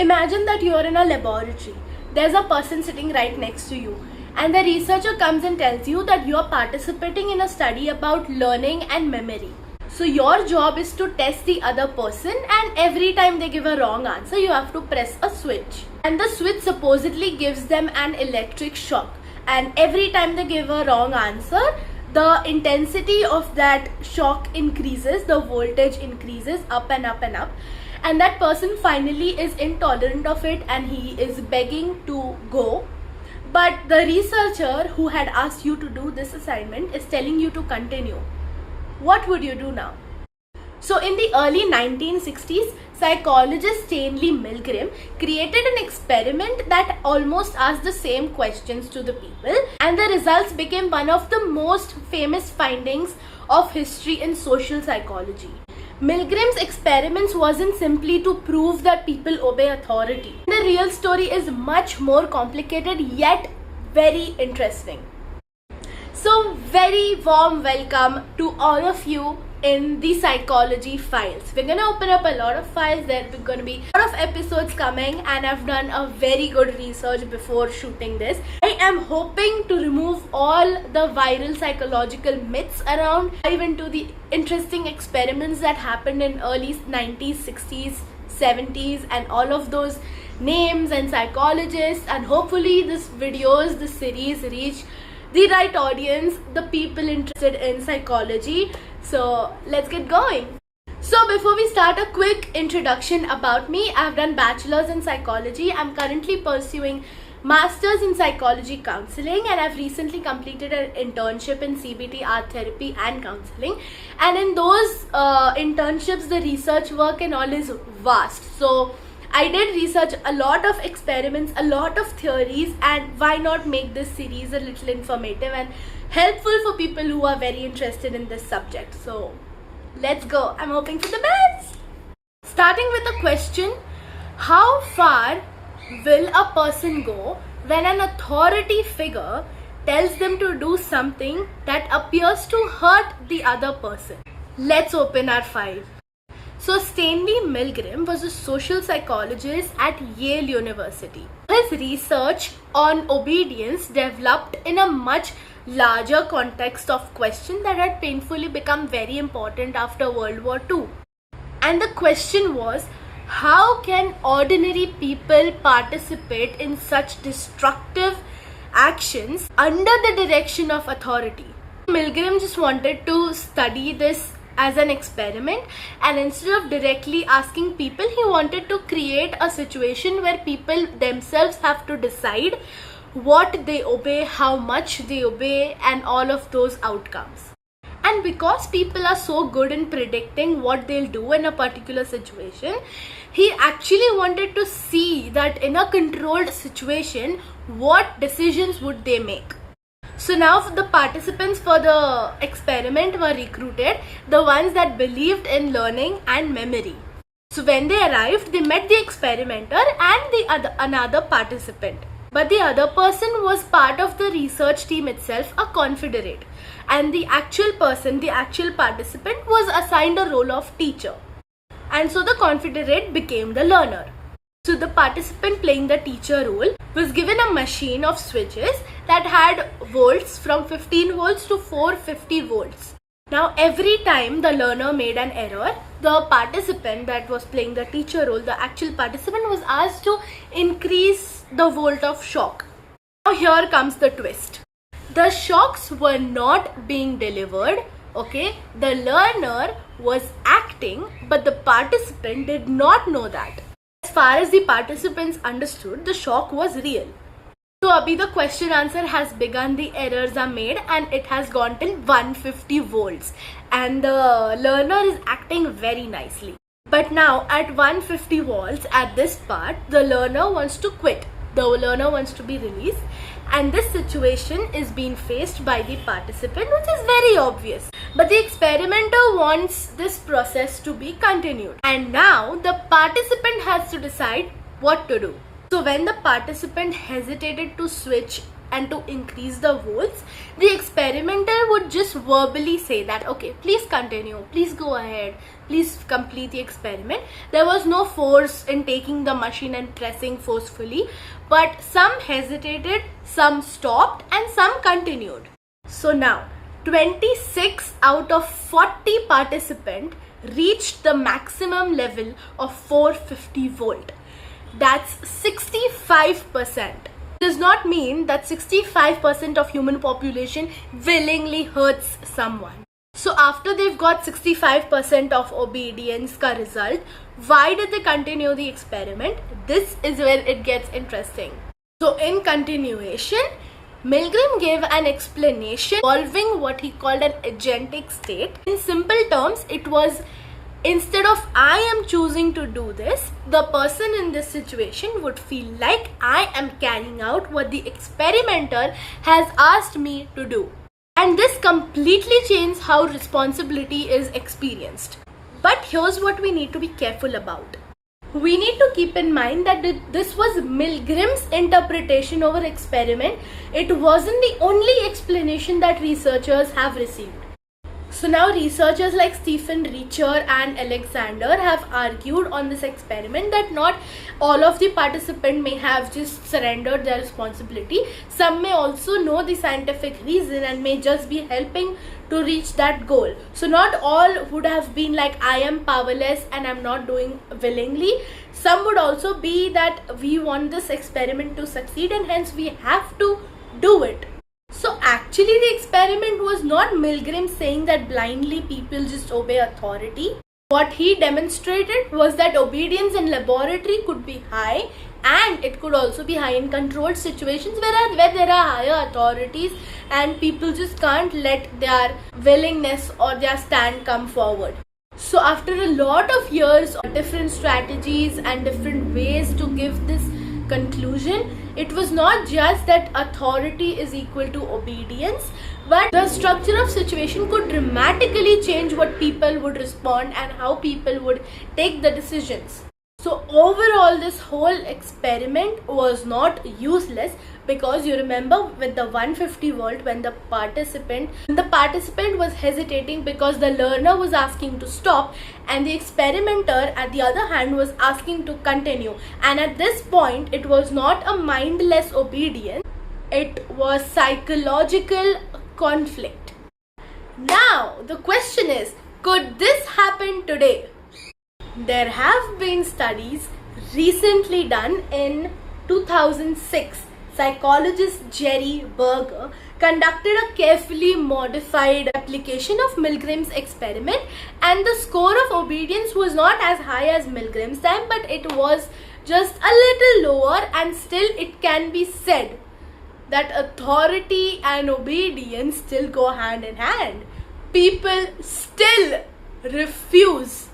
Imagine that you're in a laboratory. There's a person sitting right next to you, and the researcher comes and tells you that you're participating in a study about learning and memory. So your job is to test the other person, and every time they give a wrong answer, you have to press a switch. And the switch supposedly gives them an electric shock. And every time they give a wrong answer, the intensity of that shock increases, the voltage increases up and up and up. And that person finally is intolerant of it and he is begging to go. But the researcher who had asked you to do this assignment is telling you to continue. What would you do now? So in the early 1960s, psychologist Stanley Milgram created an experiment that almost asked the same questions to the people, and the results became one of the most famous findings of history in social psychology. Milgram's experiments wasn't simply to prove that people obey authority. The real story is much more complicated yet very interesting. So very warm welcome to all of you in the psychology files. We're gonna open up a lot of files. There are gonna be a lot of episodes coming, and I've done a very good research before shooting this. I am hoping to remove all the viral psychological myths around, dive into the interesting experiments that happened in early 90s, 60s, 70s, and all of those names and psychologists, and hopefully this series reach the right audience, the people interested in psychology. So let's get going. So before we start, a quick introduction about me. I've done bachelor's in psychology. I'm currently pursuing master's in psychology counseling, and I've recently completed an internship in CBT, art therapy and counseling. And in those internships, the research work and all is vast. So I did research a lot of experiments, a lot of theories, and why not make this series a little informative and helpful for people who are very interested in this subject. So let's go. I'm hoping for the best. Starting with the question, how far will a person go when an authority figure tells them to do something that appears to hurt the other person? Let's open our file. So Stanley Milgram was a social psychologist at Yale University. His research on obedience developed in a much larger context of question that had painfully become very important after World War II. And the question was, how can ordinary people participate in such destructive actions under the direction of authority? Milgram just wanted to study this as an experiment, and instead of directly asking people, he wanted to create a situation where people themselves have to decide what they obey, how much they obey, and all of those outcomes. And because people are so good in predicting what they'll do in a particular situation, he actually wanted to see that in a controlled situation, what decisions would they make. So now the participants for the experiment were recruited, the ones that believed in learning and memory. So when they arrived, they met the experimenter and another participant. But the other person was part of the research team itself, a confederate. And the actual participant was assigned a role of teacher. And so the confederate became the learner. So the participant playing the teacher role was given a machine of switches that had volts from 15 volts to 450 volts. Now every time the learner made an error, the participant that was playing the teacher role, the actual participant, was asked to increase the volt of shock. Now here comes the twist. The shocks were not being delivered, okay? The learner was acting, but the participant did not know that. As far as the participants understood, the shock was real. So abhi the question answer has begun, the errors are made, and it has gone till 150 volts. And the learner is acting very nicely. But now at 150 volts, at this part, the learner wants to quit. The learner wants to be released. And this situation is being faced by the participant, which is very obvious. But the experimenter wants this process to be continued. And now the participant has to decide what to do. So when the participant hesitated to switch and to increase the volts, the experimenter would just verbally say that, okay, please continue, please go ahead, please complete the experiment. There was no force in taking the machine and pressing forcefully, but some hesitated, some stopped, and some continued. So now 26 out of 40 participants reached the maximum level of 450 volt. That's 65%. Does not mean that 65% of human population willingly hurts someone. So after they've got 65% of obedience ka result, why did they continue the experiment? This is where it gets interesting. So in continuation, Milgram gave an explanation involving what he called an agentic state. In simple terms, it was, instead of I am choosing to do this, the person in this situation would feel like I am carrying out what the experimenter has asked me to do. And this completely changes how responsibility is experienced. But here's what we need to be careful about. We need to keep in mind that this was Milgram's interpretation over experiment. It wasn't the only explanation that researchers have received. So now researchers like Stephen Richer and Alexander have argued on this experiment that not all of the participants may have just surrendered their responsibility. Some may also know the scientific reason and may just be helping to reach that goal. So not all would have been like, I am powerless and I'm not doing willingly. Some would also be that we want this experiment to succeed and hence we have to do it. So actually the experiment was not Milgram saying that blindly people just obey authority. What he demonstrated was that obedience in laboratory could be high and it could also be high in controlled situations where there are higher authorities and people just can't let their willingness or their stand come forward. So after a lot of years of different strategies and different ways to give this conclusion, it was not just that authority is equal to obedience, but the structure of situation could dramatically change what people would respond and how people would take the decisions. So overall, this whole experiment was not useless, because you remember with the 150 volt, when the participant was hesitating because the learner was asking to stop and the experimenter at the other hand was asking to continue, and at this point it was not a mindless obedience, it was psychological conflict. Now the question is, could this happen today? There have been studies recently done in 2006. Psychologist Jerry Berger conducted a carefully modified application of Milgram's experiment, and the score of obedience was not as high as Milgram's time, but it was just a little lower, and still it can be said that authority and obedience still go hand in hand. People still refuse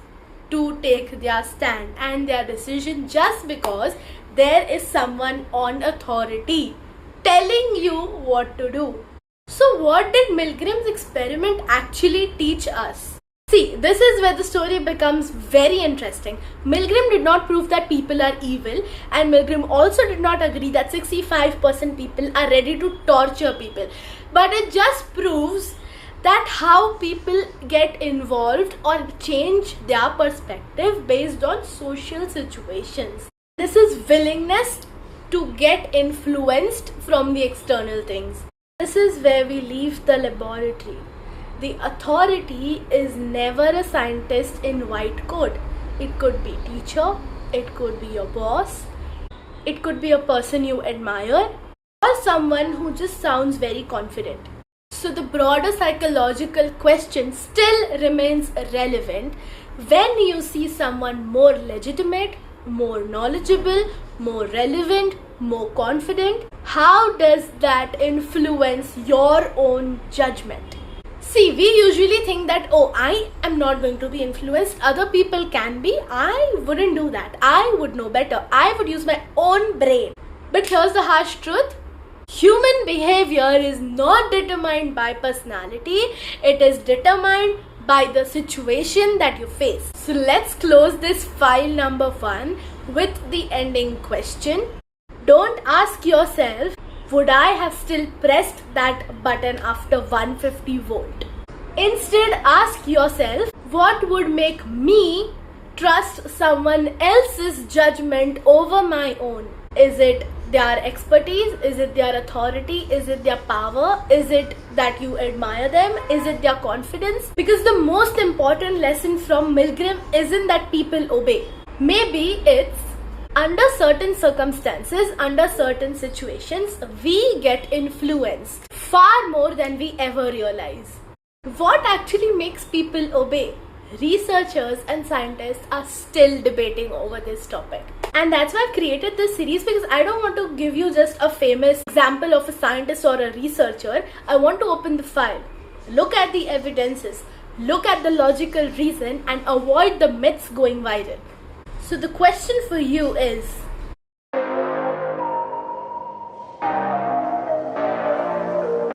to take their stand and their decision just because there is someone on authority telling you what to do. So what did Milgram's experiment actually teach us? See, this is where the story becomes very interesting. Milgram did not prove that people are evil, and Milgram also did not agree that 65% people are ready to torture people. But it just proves that how people get involved or change their perspective based on social situations. This is willingness to get influenced from the external things. This is where we leave the laboratory. The authority is never a scientist in white coat. It could be teacher, it could be your boss, it could be a person you admire, or someone who just sounds very confident. So the broader psychological question still remains relevant. When you see someone more legitimate, more knowledgeable, more relevant, more confident, how does that influence your own judgment? See, we usually think that, oh, I am not going to be influenced, other people can be, I wouldn't do that, I would know better, I would use my own brain. But here's the harsh truth. Human behavior is not determined by personality, it is determined by the situation that you face. So let's close this file number 1 with the ending question. Don't ask yourself, would I have still pressed that button after 150 volt? Instead, ask yourself, what would make me trust someone else's judgment over my own? Is it their expertise? Is it their authority? Is it their power? Is it that you admire them? Is it their confidence? Because the most important lesson from Milgram isn't that people obey. Maybe it's under certain circumstances, under certain situations, we get influenced far more than we ever realize. What actually makes people obey? Researchers and scientists are still debating over this topic. And that's why I've created this series, because I don't want to give you just a famous example of a scientist or a researcher. I want to open the file, look at the evidences, look at the logical reason, and avoid the myths going viral. So the question for you is,